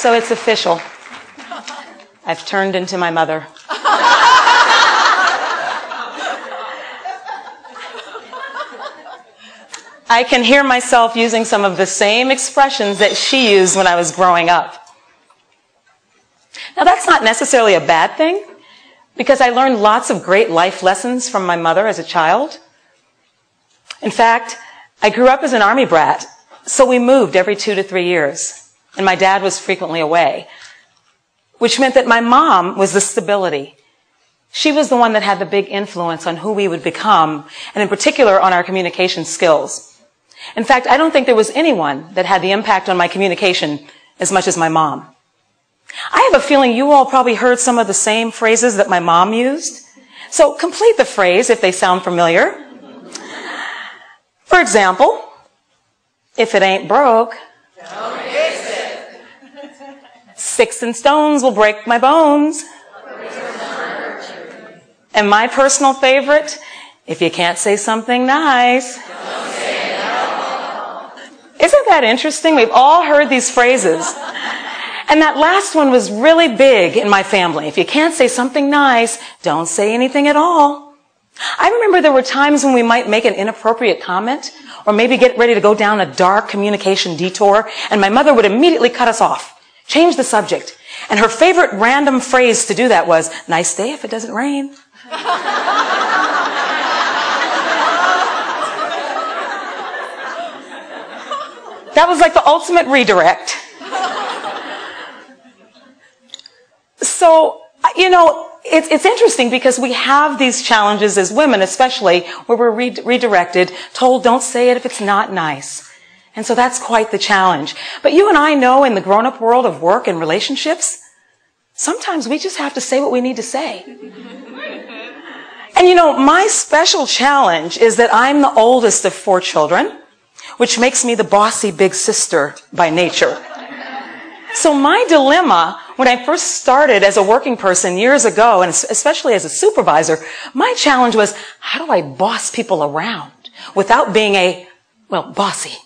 So it's official. I've turned into my mother. I can hear myself using some of the same expressions that she used when I was growing up. Now, that's not necessarily a bad thing, because I learned lots of great life lessons from my mother as a child. In fact, I grew up as an Army brat, so we moved every 2 to 3 years, and my dad was frequently away, which meant that my mom was the stability. She was the one that had the big influence on who we would become, and in particular on our communication skills. In fact, I don't think there was anyone that had the impact on my communication as much as my mom. I have a feeling you all probably heard some of the same phrases that my mom used. So complete the phrase if they sound familiar. For example, if it ain't broke, don't fix it. Sticks and stones will break my bones. And my personal favorite, if you can't say something nice, don't say no. Isn't that interesting? We've all heard these phrases. And that last one was really big in my family. If you can't say something nice, don't say anything at all. I remember there were times when we might make an inappropriate comment or maybe get ready to go down a dark communication detour, and my mother would immediately cut us off, change the subject. And her favorite random phrase to do that was, nice day if it doesn't rain. That was like the ultimate redirect. So, you know, it's interesting because we have these challenges as women, especially where we're redirected, told don't say it if it's not nice. And so that's quite the challenge. But you and I know in the grown-up world of work and relationships, sometimes we just have to say what we need to say. And you know, my special challenge is that I'm the oldest of 4 children, which makes me the bossy big sister by nature. So my dilemma, when I first started as a working person years ago, and especially as a supervisor, my challenge was, how do I boss people around without being bossy?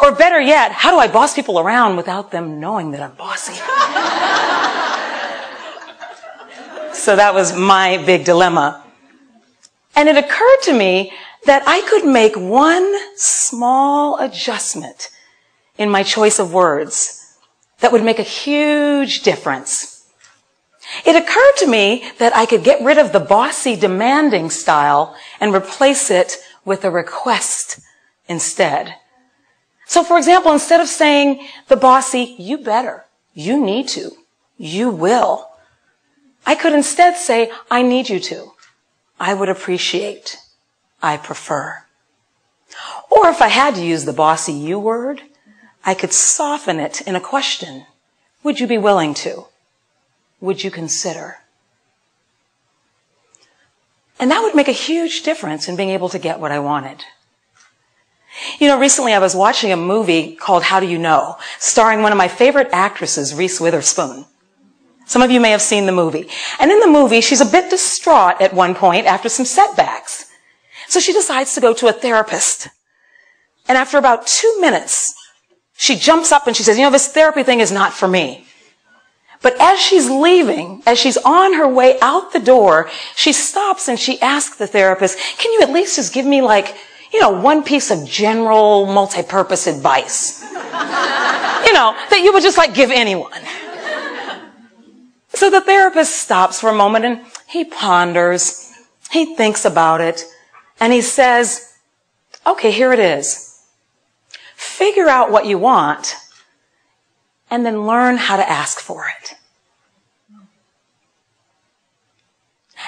Or better yet, how do I boss people around without them knowing that I'm bossy? So that was my big dilemma. And it occurred to me that I could make one small adjustment in my choice of words that would make a huge difference. It occurred to me that I could get rid of the bossy, demanding style and replace it with a request instead. So, for example, instead of saying the bossy, you better, you need to, you will, I could instead say, I need you to, I would appreciate, I prefer. Or if I had to use the bossy you word, I could soften it in a question. Would you be willing to? Would you consider? And that would make a huge difference in being able to get what I wanted. You know, recently I was watching a movie called How Do You Know, starring one of my favorite actresses, Reese Witherspoon. Some of you may have seen the movie. And in the movie, she's a bit distraught at one point after some setbacks. So she decides to go to a therapist. And after about 2 minutes, she jumps up and she says, you know, this therapy thing is not for me. But as she's leaving, as she's on her way out the door, she stops and she asks the therapist, can you at least just give me one piece of general multi-purpose advice? That you would just give anyone. So the therapist stops for a moment and he ponders, he thinks about it, and he says, okay, here it is. Figure out what you want, and then learn how to ask for it.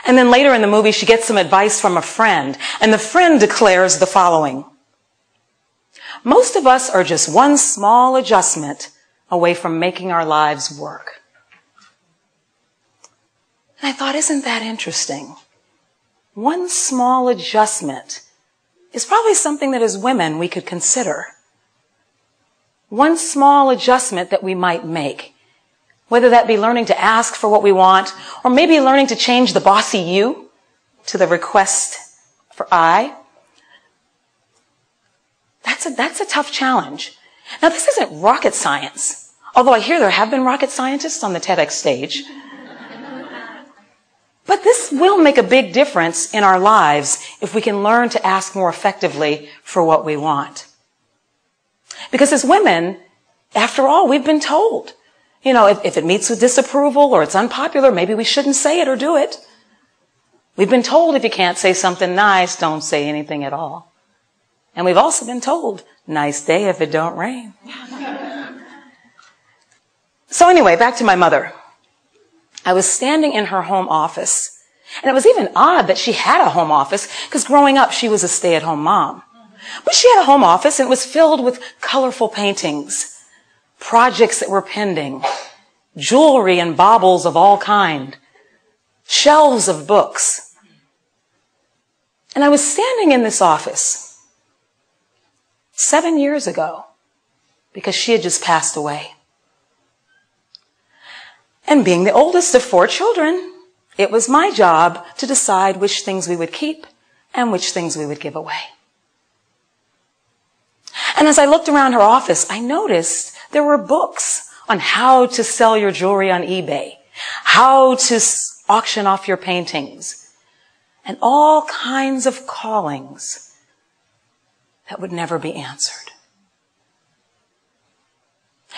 And then later in the movie, she gets some advice from a friend, and the friend declares the following. Most of us are just one small adjustment away from making our lives work. And I thought, isn't that interesting? One small adjustment is probably something that as women we could consider. One small adjustment that we might make, whether that be learning to ask for what we want, or maybe learning to change the bossy you to the request for I. That's a tough challenge. Now, this isn't rocket science. Although I hear there have been rocket scientists on the TEDx stage. But this will make a big difference in our lives if we can learn to ask more effectively for what we want. Because as women, after all, we've been told, if it meets with disapproval or it's unpopular, maybe we shouldn't say it or do it. We've been told if you can't say something nice, don't say anything at all. And we've also been told, nice day if it don't rain. So anyway, back to my mother. I was standing in her home office, and it was even odd that she had a home office, because growing up, she was a stay-at-home mom. But she had a home office, and it was filled with colorful paintings, projects that were pending, jewelry and baubles of all kind, shelves of books. And I was standing in this office 7 years ago, because she had just passed away. And being the oldest of 4 children, it was my job to decide which things we would keep and which things we would give away. And as I looked around her office, I noticed there were books on how to sell your jewelry on eBay, how to auction off your paintings, and all kinds of callings that would never be answered.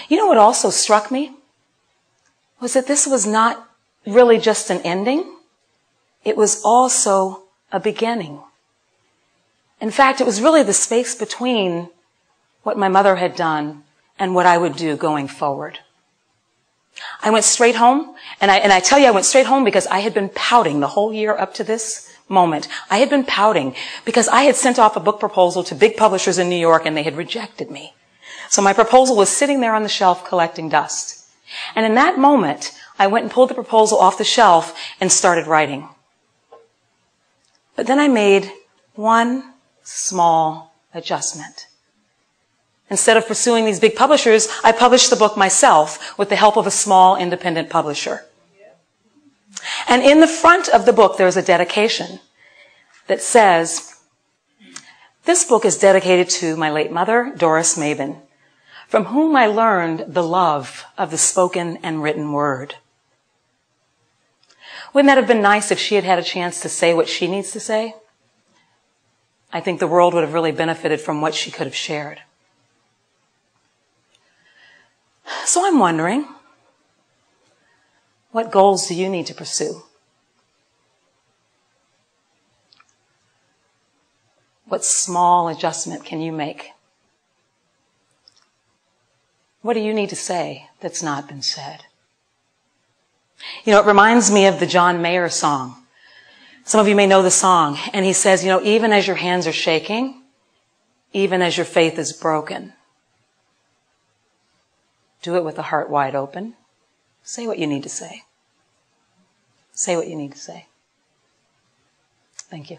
You know what also struck me? Was that this was not really just an ending. It was also a beginning. In fact, it was really the space between what my mother had done and what I would do going forward. I went straight home, and I tell you I went straight home because I had been pouting the whole year up to this moment. I had been pouting because I had sent off a book proposal to big publishers in New York and they had rejected me. So my proposal was sitting there on the shelf collecting dust. And in that moment, I went and pulled the proposal off the shelf and started writing. But then I made one small adjustment. Instead of pursuing these big publishers, I published the book myself with the help of a small independent publisher. And in the front of the book, there's a dedication that says, "This book is dedicated to my late mother, Doris Maybin, from whom I learned the love of the spoken and written word." Wouldn't that have been nice if she had had a chance to say what she needs to say? I think the world would have really benefited from what she could have shared. So I'm wondering, what goals do you need to pursue? What small adjustment can you make? What do you need to say that's not been said? It reminds me of the John Mayer song. Some of you may know the song. And he says, even as your hands are shaking, even as your faith is broken, do it with a heart wide open. Say what you need to say. Say what you need to say. Thank you.